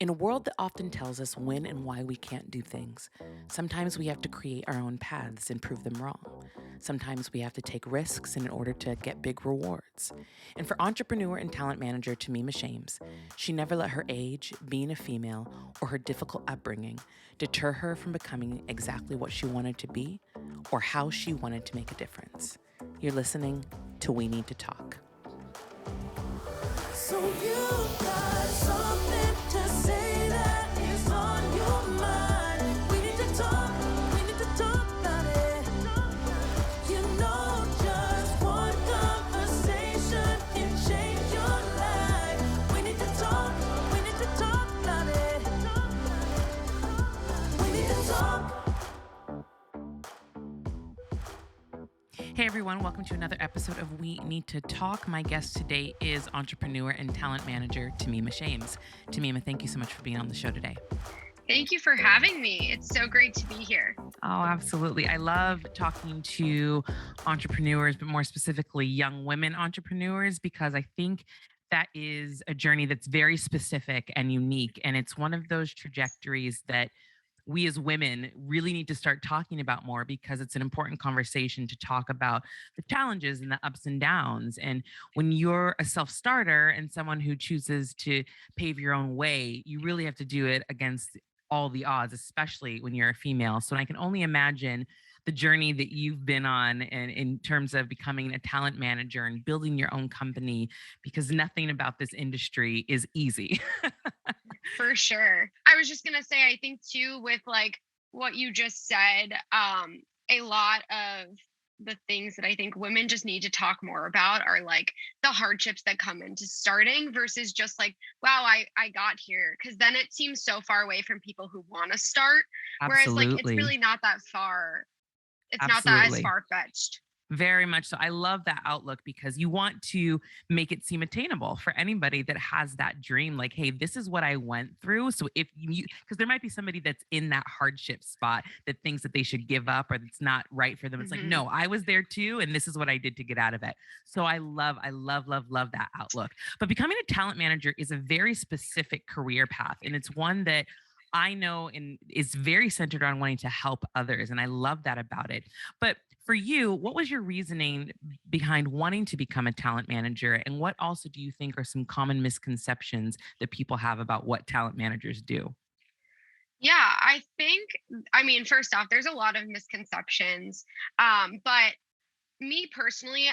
In a world that often tells us when and why we can't do things, sometimes we have to create our own paths and prove them wrong. Sometimes we have to take risks in order to get big rewards. And for entrepreneur and talent manager Temima Shames, she never let her age, being a female, or her difficult upbringing deter her from becoming exactly what she wanted to be or how she wanted to make a difference. You're listening to We Need to Talk. So you got something to say that is on your mind. We need to talk about it. You know, just one conversation can change your life. We need to talk about it. We need to talk. Hey everyone, welcome to another episode of We Need to Talk. My guest today is entrepreneur and talent manager Temima Shames. Temima, thank you so much for being on the show today. Thank you for having me. It's so great to be here. Oh, absolutely. I love talking to entrepreneurs, but more specifically young women entrepreneurs, because I think that is a journey that's very specific and unique. And it's one of those trajectories that we as women really need to start talking about more because it's an important conversation to talk about the challenges and the ups and downs. And when you're a self starter and someone who chooses to pave your own way, you really have to do it against all the odds, especially when you're a female. So I can only imagine the journey that you've been on and in terms of becoming a talent manager and building your own company, because nothing about this industry is easy. For sure. I was just going to say, I think too, with like what you just said, a lot of the things that I think women just need to talk more about are like the hardships that come into starting versus just like, wow, I got here. Cause then it seems so far away from people who want to start. Whereas like, it's Absolutely. really not that far. It's not that as Absolutely. far fetched. Very much so. I love that outlook because you want to make it seem attainable for anybody that has that dream. Like, hey, this is what I went through. So if you, because there might be somebody that's in that hardship spot that thinks that they should give up or that's not right for them. It's like, Hmm. no, I was there too. And this is what I did to get out of it. So I love that outlook. But becoming a talent manager is a very specific career path. And it's one that I know and is very centered on wanting to help others. And I love that about it. But for you, what was your reasoning behind wanting to become a talent manager? And what also do you think are some common misconceptions that people have about what talent managers do? Yeah, I mean, first off, there's a lot of misconceptions. But me personally,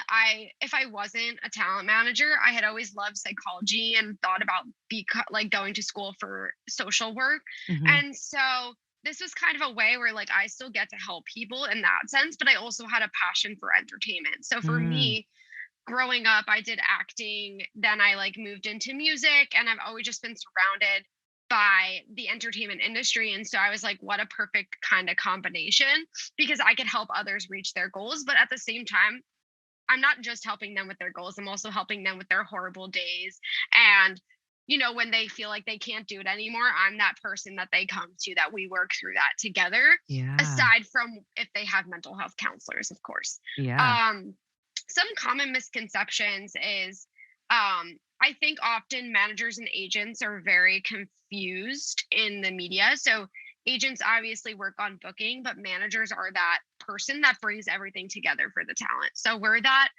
if I wasn't a talent manager, I had always loved psychology and thought about like going to school for social work. Hmm. And so this was kind of a way where like I still get to help people in that sense, but I also had a passion for entertainment. So for Mm, me, growing up, I did acting, then I like moved into music, and I've always just been surrounded by the entertainment industry. And so I was like, what a perfect kind of combination because I could help others reach their goals. But at the same time, I'm not just helping them with their goals, I'm also helping them with their horrible days. And, when they feel like they can't do it anymore, I'm that person that they come to that we work through that together, yeah. aside from if they have mental health counselors, of course. Yeah. Um, some common misconceptions is I think often managers and agents are very confused in the media. So agents obviously work on booking, but managers are that person that brings everything together for the talent. So we're that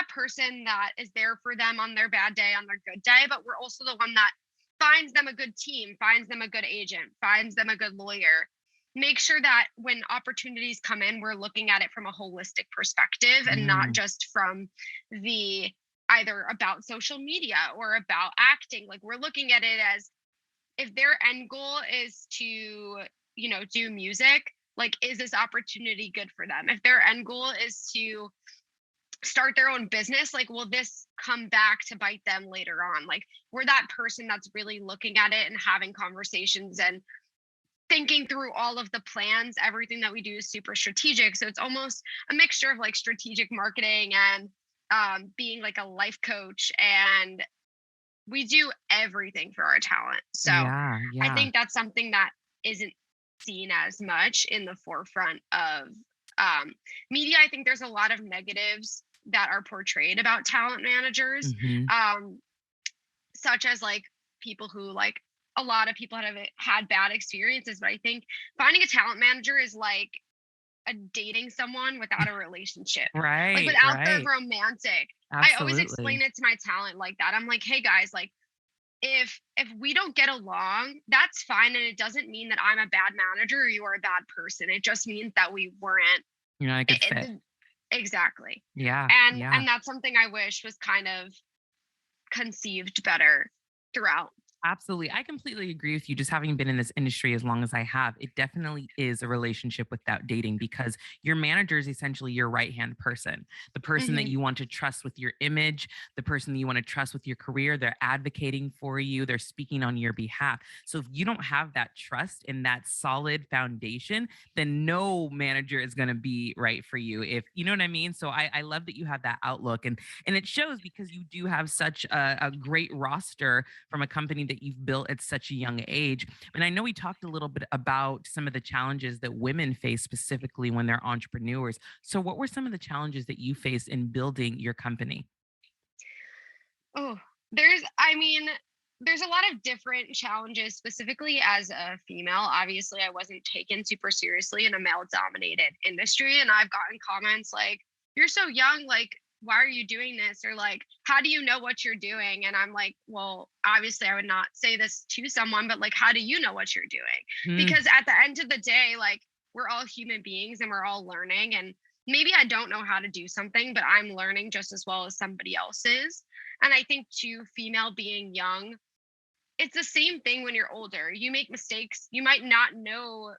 person that is there for them on their bad day, on their good day, but we're also the one that finds them a good team, finds them a good agent, finds them a good lawyer. Make sure that when opportunities come in, we're looking at it from a holistic perspective and not Mm, just from the either about social media or about acting. Like we're looking at it as if their end goal is to, do music, like is this opportunity good for them? If their end goal is to start their own business, like will this come back to bite them later on? Like we're that person that's really looking at it and having conversations and thinking through all of the plans. Everything that we do is super strategic. So it's almost a mixture of like strategic marketing and being like a life coach. And we do everything for our talent. So yeah. I Yeah. think that's something that isn't seen as much in the forefront of um, media. I think there's a lot of negatives that are portrayed about talent managers, Hmm. um, such as like people who like a lot of people have had bad experiences, but I think finding a talent manager is like dating someone without a relationship, like Right, without the right. romantic. I always explain Absolutely. it to my talent like that. I'm like, hey guys, like if we don't get along, that's fine. And it doesn't mean that I'm a bad manager or you are a bad person. It just means that we weren't You're not a good fit. exactly. Yeah, And yeah. that's something I wish was kind of conceived better throughout. Absolutely. I completely agree with you. Just having been in this industry as long as I have, it definitely is a relationship without dating because your manager is essentially your right hand person, the person that Hmm. you want to trust with your image, the person that you want to trust with your career. They're advocating for you, they're speaking on your behalf. So if you don't have that trust and that solid foundation, then no manager is going to be right for you. If you know what I mean. So I love that you have that outlook and it shows because you do have such a great roster from a company that you've built at such a young age. And I know we talked a little bit about some of the challenges that women face specifically when they're entrepreneurs. So, what were some of the challenges that you faced in building your company? Oh, I mean, there's a lot of different challenges, specifically as a female. Obviously, I wasn't taken super seriously in a male dominated industry. And I've gotten comments like, you're so young, like, why are you doing this? Or like, how do you know what you're doing? And I'm like, well, obviously, I would not say this to someone, but like, how do you know what you're doing? Mm, Because at the end of the day, like, we're all human beings and we're all learning. And maybe I don't know how to do something, but I'm learning just as well as somebody else is. And I think too, female being young, it's the same thing when you're older. You make mistakes. You might not know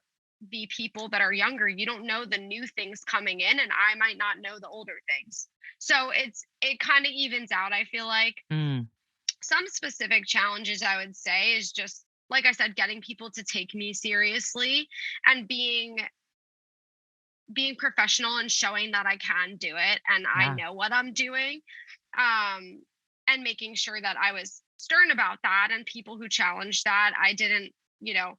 the people that are younger. You don't know the new things coming in, and I might not know the older things. So it kind of evens out, I feel like. mm, Some specific challenges I would say is just like I said, getting people to take me seriously and being professional and showing that I can do it and I yeah, know what I'm doing. Um, and making sure that I was stern about that and people who challenged that, I didn't, you know,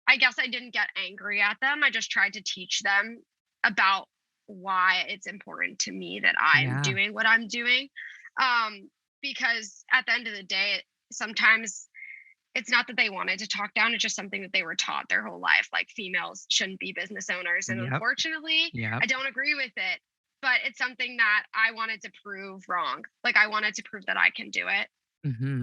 I guess I didn't get angry at them. I just tried to teach them about why it's important to me that I'm yeah, doing what I'm doing. Um, because at the end of the day, sometimes it's not that they wanted to talk down, it's just something that they were taught their whole life. Like females shouldn't be business owners. And yep, unfortunately, yep. I don't agree with it. But it's something that I wanted to prove wrong. Like I wanted to prove that I can do it.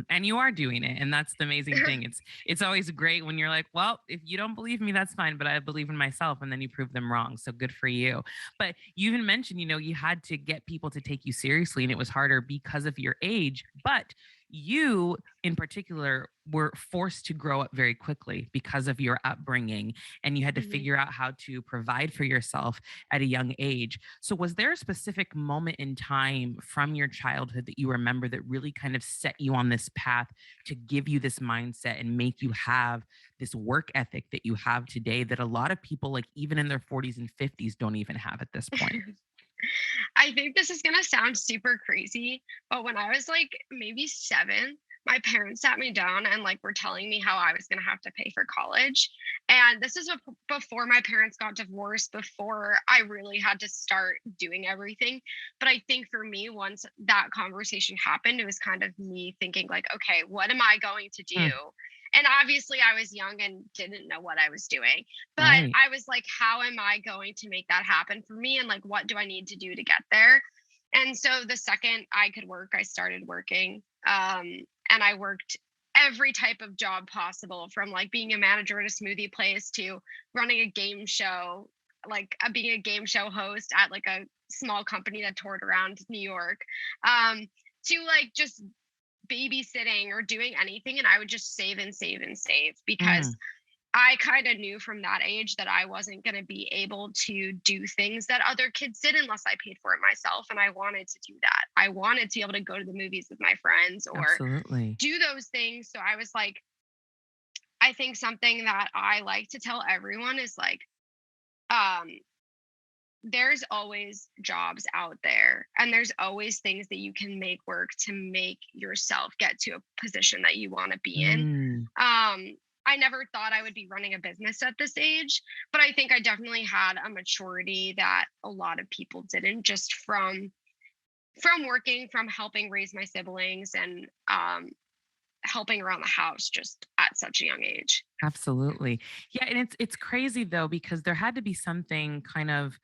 And you are doing it, and that's the amazing thing. It's always great when you're like, well, if you don't believe me, that's fine, but I believe in myself, and then you prove them wrong. So good for you. But you even mentioned, you had to get people to take you seriously, and it was harder because of your age. But you, in particular, were forced to grow up very quickly because of your upbringing, and you had to Mhm. figure out how to provide for yourself at a young age. So, was there a specific moment in time from your childhood that you remember that really kind of set you on this path to give you this mindset and make you have this work ethic that you have today that a lot of people, like even in their 40s and 50s, don't even have at this point? I think this is gonna sound super crazy, but when I was like maybe 7, my parents sat me down and like were telling me how I was gonna have to pay for college. And this is before my parents got divorced, before I really had to start doing everything. But I think for me, once that conversation happened, it was kind of me thinking like, okay, what am I going to do? Mm, And obviously, I was young and didn't know what I was doing. But right. I was like, how am I going to make that happen for me? And like, what do I need to do to get there? And so the second I could work, I started working. And I worked every type of job possible from like being a manager at a smoothie place to running a game show, like being a game show host at like a small company that toured around New York, um, to like just babysitting or doing anything. And I would just save and save and save because Mm, I kind of knew from that age that I wasn't going to be able to do things that other kids did unless I paid for it myself. And I wanted to do that. I wanted to be able to go to the movies with my friends or absolutely. do those things. So I was like, I think something that I like to tell everyone is like, um, there's always jobs out there and there's always things that you can make work to make yourself get to a position that you want to be in. Mm, I never thought I would be running a business at this age, but I think I definitely had a maturity that a lot of people didn't, just from working, from helping raise my siblings and helping around the house. Just at such a young age. Absolutely. Yeah, and it's crazy though because there had to be something kind of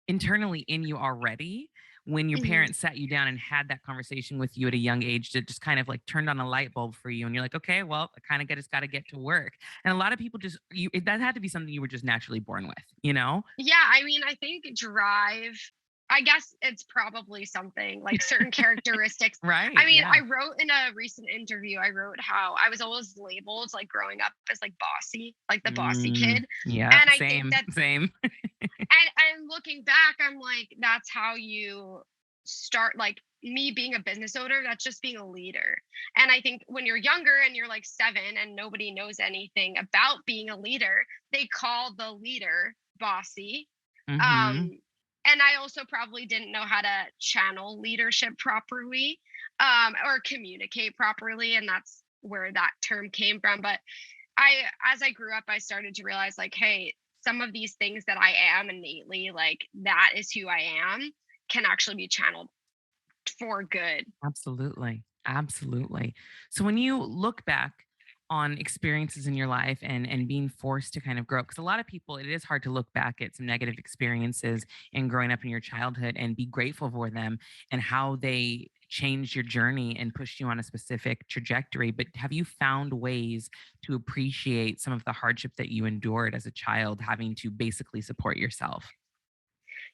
internally in you already when your Mhm. parents sat you down and had that conversation with you at a young age that just kind of like turned on a light bulb for you and you're like, okay, well, I kind of just got to get to work. And a lot of people just that had to be something you were just naturally born with, you know? Yeah, I mean, I think drive, I guess it's probably something like certain characteristics. I Right. mean, Yeah. I wrote in a recent interview, I wrote how I was always labeled like growing up as like bossy, like the bossy kid. Yeah, And I think same, that, same. and looking back, I'm like, that's how you start, like me being a business owner, that's just being a leader. And I think when you're younger and you're like 7 and nobody knows anything about being a leader, they call the leader bossy. Hmm. Um, and I also probably didn't know how to channel leadership properly, or communicate properly. And that's where that term came from. But as I grew up, I started to realize like, hey, some of these things that I am innately, like that is who I am, can actually be channeled for good. Absolutely. Absolutely. So when you look back on experiences in your life and being forced to kind of grow up, because a lot of people, it is hard to look back at some negative experiences in growing up in your childhood and be grateful for them and how they changed your journey and pushed you on a specific trajectory. But have you found ways to appreciate some of the hardship that you endured as a child, having to basically support yourself?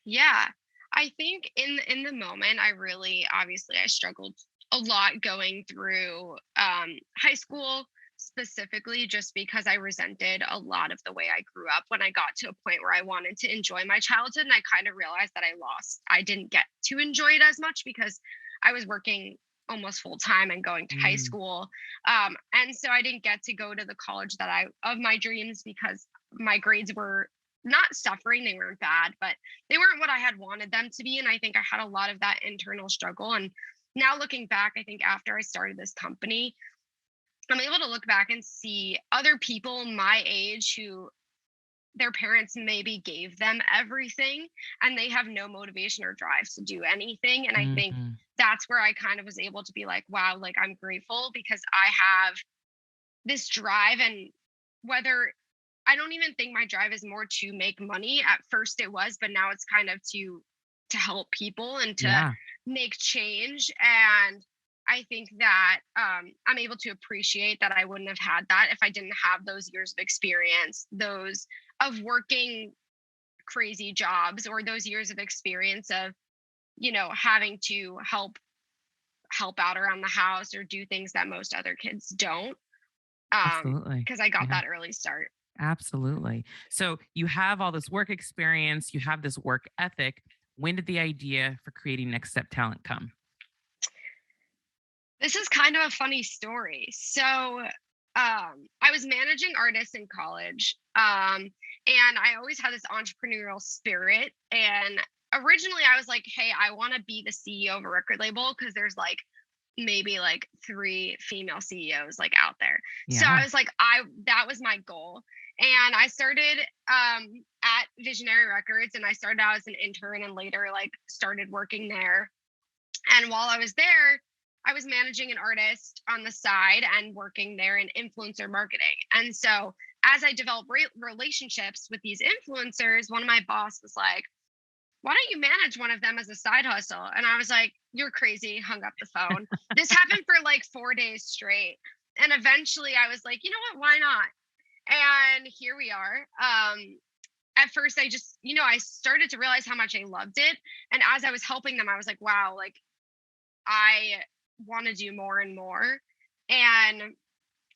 Yeah. I think in the moment, I really, obviously I struggled a lot going through high school, specifically just because I resented a lot of the way I grew up. When I got to a point where I wanted to enjoy my childhood, and I kind of realized that I didn't get to enjoy it as much because I was working almost full time and going to high Mm, school. And so I didn't get to go to the college that I of my dreams because my grades were not suffering, they weren't bad, but they weren't what I had wanted them to be. And I think I had a lot of that internal struggle. And now looking back, I think after I started this company, I'm able to look back and see other people my age who their parents maybe gave them everything and they have no motivation or drive to do anything. And I think mhm. that's where I kind of was able to be like, wow, like I'm grateful because I have this drive. And whether, I don't even think my drive is more to make money. At first it was, but now it's kind of to help people and to Yeah, make change. And I think that I'm able to appreciate that I wouldn't have had that if I didn't have those years of experience, those of working crazy jobs, or those years of experience of, having to help out around the house or do things that most other kids don't, absolutely. because I got Yeah. that early start. Absolutely. So you have all this work experience, you have this work ethic. When did the idea for creating Next Step Talent come? This is kind of a funny story. So, I was managing artists in college, and I always had this entrepreneurial spirit. And originally, I was like, "Hey, I want to be the CEO of a record label because there's like maybe like 3 female CEOs like out there." So I Yeah. was like, I that was my goal, and I started at Visionary Records, and I started out as an intern, and later like started working there. And while I was there, I was managing an artist on the side and working there in influencer marketing. And so, as I developed relationships with these influencers, one of my boss was like, "Why don't you manage one of them as a side hustle?" And I was like, "You're crazy," hung up the phone. This happened for like 4 days straight. And eventually I was like, you know what? Why not? And here we are. At first, I started to realize how much I loved it. And as I was helping them, I was like, wow, like I want to do more and more. And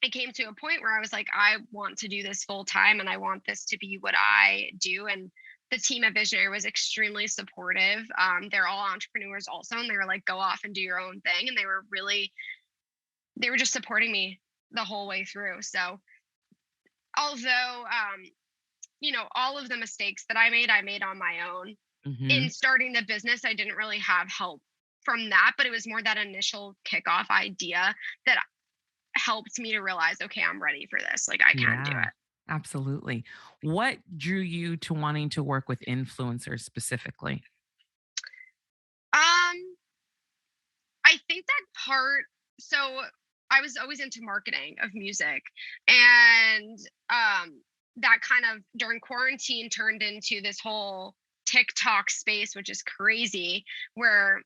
it came to a point where I was like, I want to do this full time and I want this to be what I do. And the team at Visionary was extremely supportive. They're all entrepreneurs also, and they were like, go off and do your own thing. And they were just supporting me the whole way through. So although, all of the mistakes that I made on my own. In Hmm. starting the business, I didn't really have help from that, but it was more that initial kickoff idea that helped me to realize, okay, I'm ready for this. Like I can do Yeah. it. Absolutely. What drew you to wanting to work with influencers specifically? I think that part. So I was always into marketing of music. And that kind of during quarantine turned into this whole TikTok space, which is crazy, where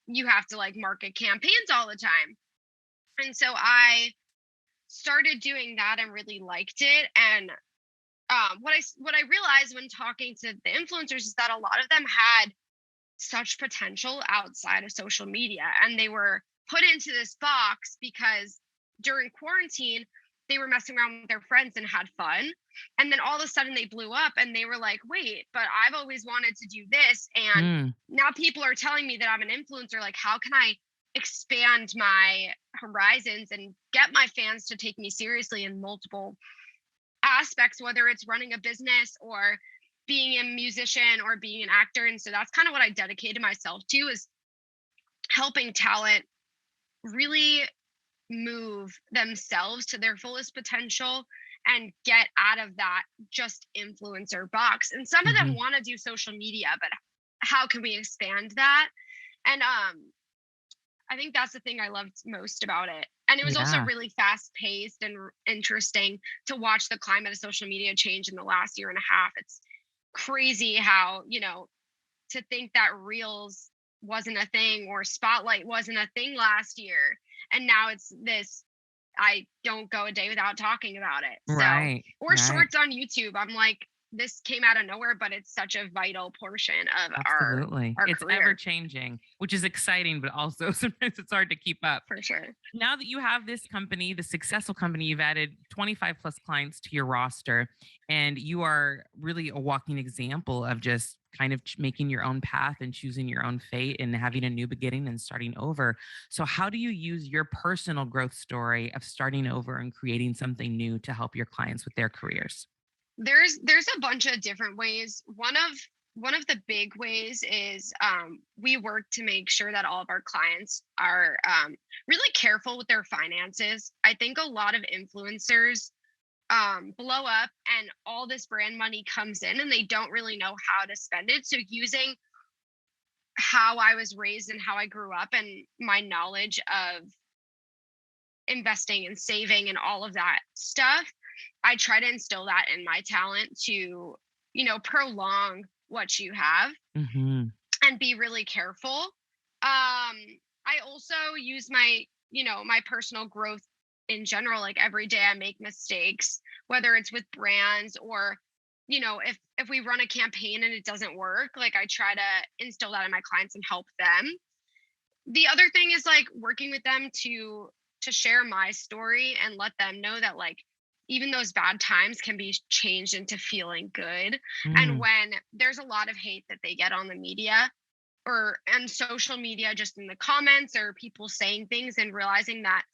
you have to like market campaigns all the time. And so I started doing that and really liked it. And what I realized when talking to the influencers is that a lot of them had such potential outside of social media, and they were put into this box because during quarantine they were messing around with their friends and had fun, and then all of a sudden they blew up and they were like, wait, but I've always wanted to do this, and Mm, now people are telling me that I'm an influencer. Like, how can I expand my horizons and get my fans to take me seriously in multiple aspects, whether it's running a business or being a musician or being an actor? And so that's kind of what I dedicated myself to, is helping talent really move themselves to their fullest potential and get out of that just influencer box. And some of them mhm. want to do social media, but how can we expand that? And I think that's the thing I loved most about it. And it was also Yeah. really fast paced and interesting to watch the climate of social media change in the last year and a half. It's crazy how, to think that Reels wasn't a thing or Spotlight wasn't a thing last year. And now it's this, I don't go a day without talking about it. So, Right. or Right. shorts on YouTube. I'm like, this came out of nowhere, but it's such a vital portion of our Absolutely. our It's ever career changing, which is exciting, but also sometimes it's hard to keep up. for sure. Now that you have this company, the successful company, you've added 25 plus clients to your roster, and you are really a walking example of just kind of making your own path and choosing your own fate and having a new beginning and starting over. So, how do you use your personal growth story of starting over and creating something new to help your clients with their careers? There's a bunch of different ways. One of the big ways is we work to make sure that all of our clients are really careful with their finances. I think a lot of influencers blow up and all this brand money comes in and they don't really know how to spend it. So using how I was raised and how I grew up and my knowledge of investing and saving and all of that stuff, I try to instill that in my talent to, prolong what you have Hmm. and be really careful. I also use my personal growth in general. Like every day I make mistakes, whether it's with brands or, if we run a campaign and it doesn't work, like I try to instill that in my clients and help them. The other thing is like working with them to share my story and let them know that like even those bad times can be changed into feeling good. And Mm, when there's a lot of hate that they get on the media or and social media, just in the comments or people saying things, and realizing that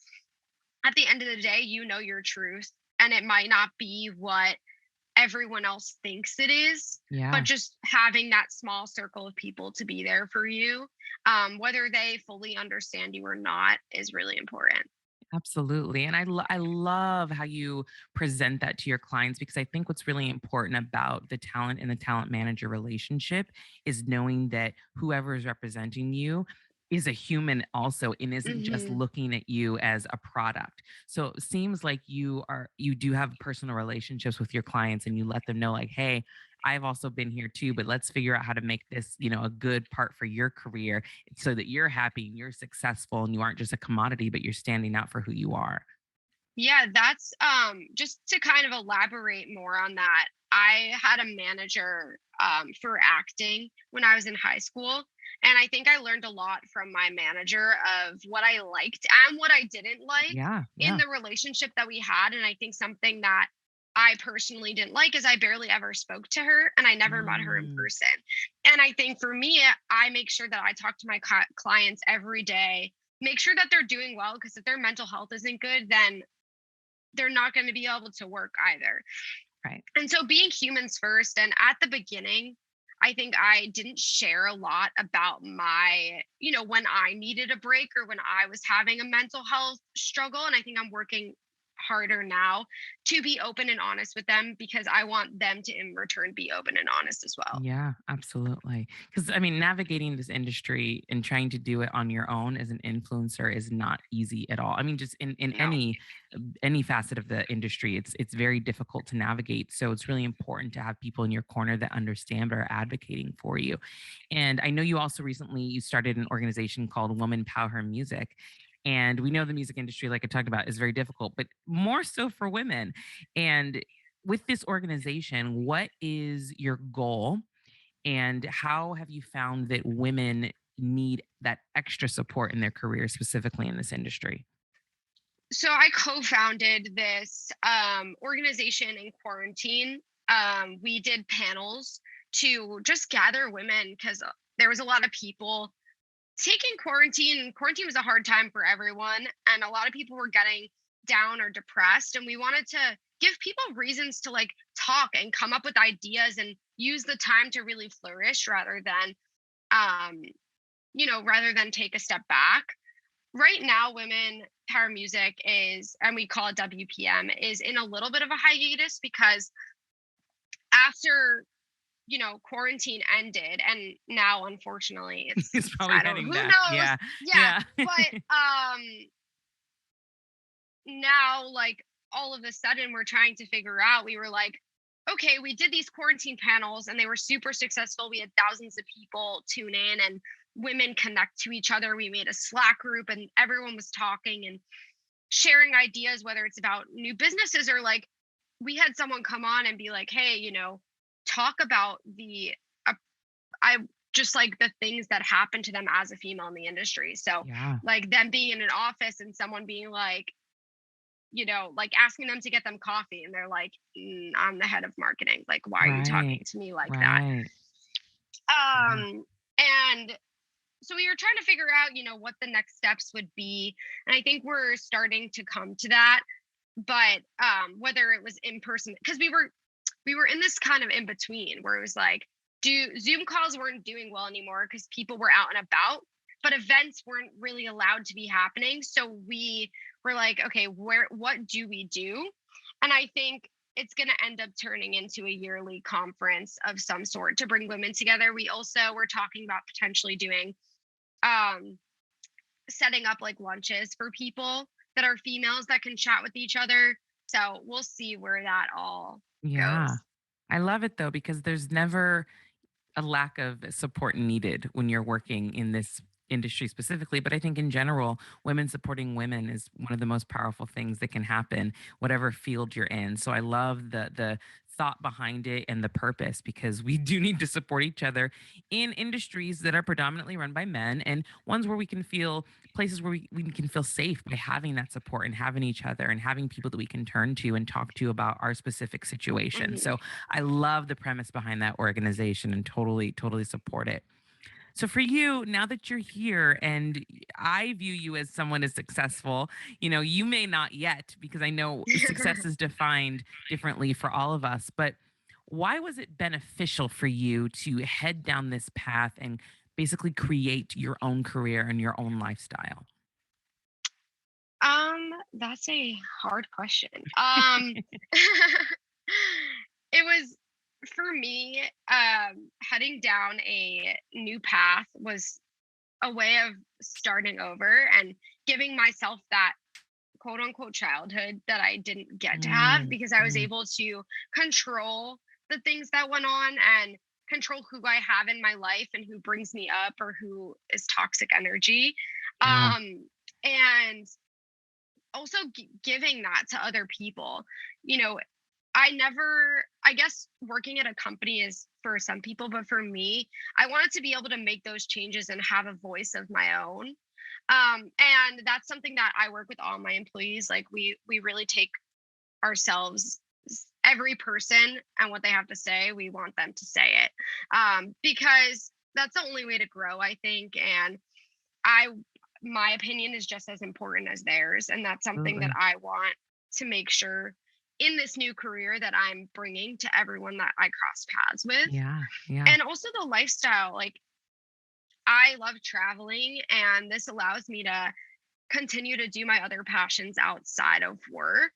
at the end of the day you know your truth and it might not be what everyone else thinks it is, but yeah. just having that small circle of people to be there for you, whether they fully understand you or not, is really important. Absolutely. And I love how you present that to your clients, because I think what's really important about the talent and the talent manager relationship is knowing that whoever is representing you is a human also and isn't just Hmm. looking at you as a product. So it seems like you do have personal relationships with your clients and you let them know like, hey, I've also been here too, but let's figure out how to make this, a good part for your career so that you're happy and you're successful and you aren't just a commodity, but you're standing out for who you are. Yeah, that's just to kind of elaborate more on that. I had a manager for acting when I was in high school. And I think I learned a lot from my manager of what I liked and what I didn't like Yeah. in Yeah. the relationship that we had. And I think something that I personally didn't like is I barely ever spoke to her and I never met her in Mm, person. And I think for me, I make sure that I talk to my clients every day, make sure that they're doing well, because if their mental health isn't good, then they're not going to be able to work either. right. And so being humans first, and at the beginning, I think I didn't share a lot about my, when I needed a break or when I was having a mental health struggle. And I think I'm working harder now to be open and honest with them, because I want them to in return be open and honest as well. Yeah, absolutely. Because I mean, navigating this industry and trying to do it on your own as an influencer is not easy at all. I mean, just in No. any facet of the industry, it's very difficult to navigate. So it's really important to have people in your corner that understand but are advocating for you. And I know you also recently you started an organization called Woman Power Music. And we know the music industry, like I talked about, is very difficult, but more so for women. And with this organization, what is your goal and how have you found that women need that extra support in their career, specifically in this industry? So I co-founded this organization in quarantine. We did panels to just gather women, because there was a lot of people taking quarantine. Quarantine was a hard time for everyone, and a lot of people were getting down or depressed. And we wanted to give people reasons to like talk and come up with ideas and use the time to really flourish, um, rather than take a step back. Right now, women power music is, and we call it WPM, is in a little bit of a hiatus, because after quarantine ended, and now unfortunately It's it's probably I don't, heading who back. knows. Yeah. Yeah, Yeah. but now, like, all of a sudden we're trying to figure out, we were like, okay, we did these quarantine panels and they were super successful. We had thousands of people tune in, and women connect to each other. We made a Slack group and everyone was talking and sharing ideas, whether it's about new businesses or like, we had someone come on and be like, hey, talk about I just like the things that happen to them as a female in the industry. So Yeah. like them being in an office and someone being like, like asking them to get them coffee, and they're like, I'm the head of marketing. Like, why are you talking Right. to me like that? Right. Yeah. And so we were trying to figure out, what the next steps would be. And I think we're starting to come to that. But whether it was in person, because we were in this kind of in between where it was like, Zoom calls weren't doing well anymore because people were out and about, but events weren't really allowed to be happening. So we were like, okay, what do we do? And I think it's going to end up turning into a yearly conference of some sort to bring women together. We also were talking about potentially doing um setting up like lunches for people that are females that can chat with each other. So we'll see where that all Yeah. goes. I love it though, because there's never a lack of support needed when you're working in this industry specifically, but I think in general, women supporting women is one of the most powerful things that can happen, whatever field you're in. So I love the thought behind it and the purpose, because we do need to support each other in industries that are predominantly run by men, and ones where we can feel places where we can feel safe by having that support and having each other and having people that we can turn to and talk to about our specific situation. Mhm. So I love the premise behind that organization and totally support it. So for you, now that you're here and I view you as someone as successful, you may not yet, because I know success is defined differently for all of us, but why was it beneficial for you to head down this path and basically create your own career and your own lifestyle? That's a hard question. It was, for me, heading down a new path was a way of starting over and giving myself that quote unquote childhood that I didn't get to have, Mm, because I was mm, able to control the things that went on and control who I have in my life and who brings me up or who is toxic energy. yeah. And also giving that to other people. You know, I guess working at a company is for some people, but for me, I wanted to be able to make those changes and have a voice of my own. And that's something that I work with all my employees. Like we really take ourselves, every person and what they have to say, we want them to say it. Because that's the only way to grow, I think. And I my opinion is just as important as theirs, and that's something that Absolutely. I want to make sure in this new career that I'm bringing to everyone that I cross paths with. Yeah. Yeah. And also the lifestyle, like I love traveling, and this allows me to continue to do my other passions outside of work.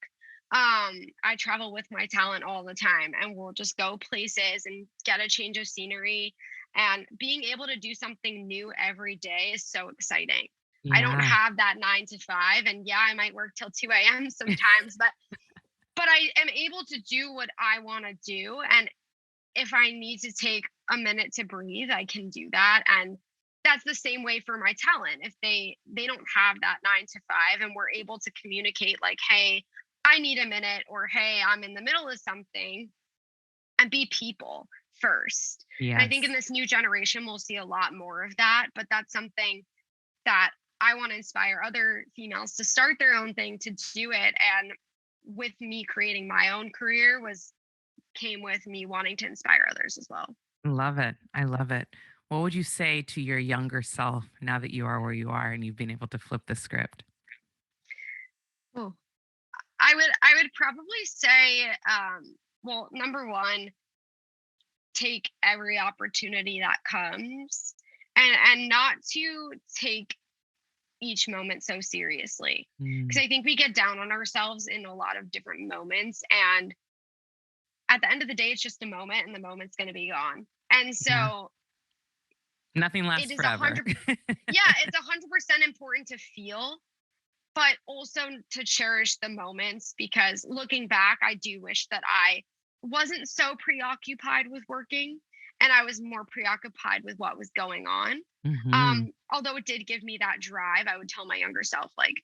I travel with my talent all the time, and we'll just go places and get a change of scenery. And being able to do something new every day is so exciting. I don't Yeah. have that 9 to 5, and yeah, I might work till 2 a.m. sometimes, but I am able to do what I want to do. And if I need to take a minute to breathe, I can do that. And that's the same way for my talent. If they don't have that 9 to 5, and we're able to communicate like, hey, I need a minute, or hey, I'm in the middle of something, and be people first. And I think in Yes. this new generation, we'll see a lot more of that. But that's something that I want to inspire other females to start their own thing, to do it. And with me creating my own career was came with me wanting to inspire others as well. Love it. I love it. What would you say to your younger self now that you are where you are and you've been able to flip the script? Oh, I would probably say, well, number one, take every opportunity that comes, and not to take each moment so seriously, Mm, because I think we get down on ourselves in a lot of different moments, and at the end of the day, it's just a moment, and the moment's going to be gone. And yeah. so Nothing it lasts is a forever. hundred. Yeah, it's 100% important to feel, but also to cherish the moments, because looking back, I do wish that I wasn't so preoccupied with working, and I was more preoccupied with what was going on. Hmm. Although it did give me that drive, I would tell my younger self, like,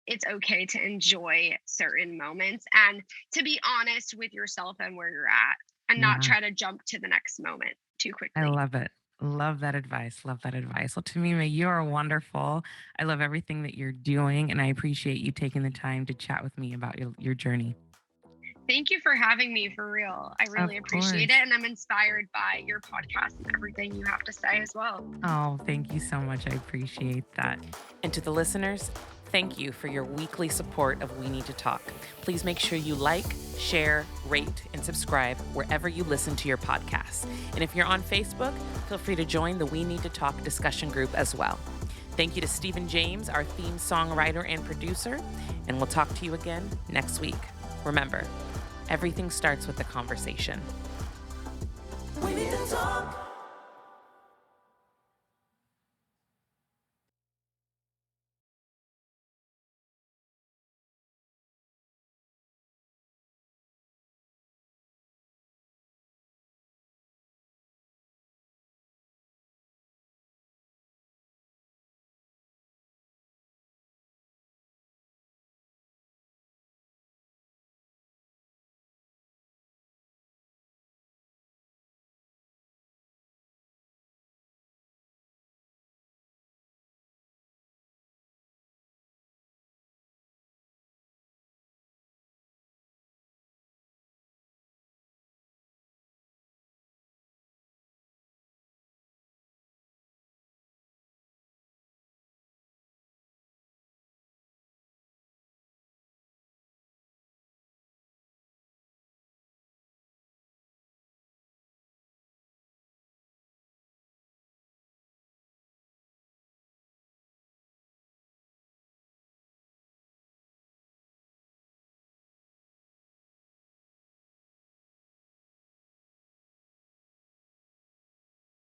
it's okay to enjoy certain moments, and to be honest with yourself and where you're at, and not Yeah. try to jump to the next moment too I quickly. love it. Love that advice. Love that advice. Well, Tamima, you are wonderful. I love everything that you're doing, and I appreciate you taking the time to chat with me about your journey. Thank you for having me, for real. I really Of appreciate it. course. And I'm inspired by your podcast and everything you have to say as well. Oh, thank you so much. I appreciate that. And to the listeners, thank you for your weekly support of We Need to Talk. Please make sure you like, share, rate, and subscribe wherever you listen to your podcasts. And if you're on Facebook, feel free to join the We Need to Talk discussion group as well. Thank you to Stephen James, our theme songwriter and producer, and we'll talk to you again next week. Remember, everything starts with a conversation. We need to talk.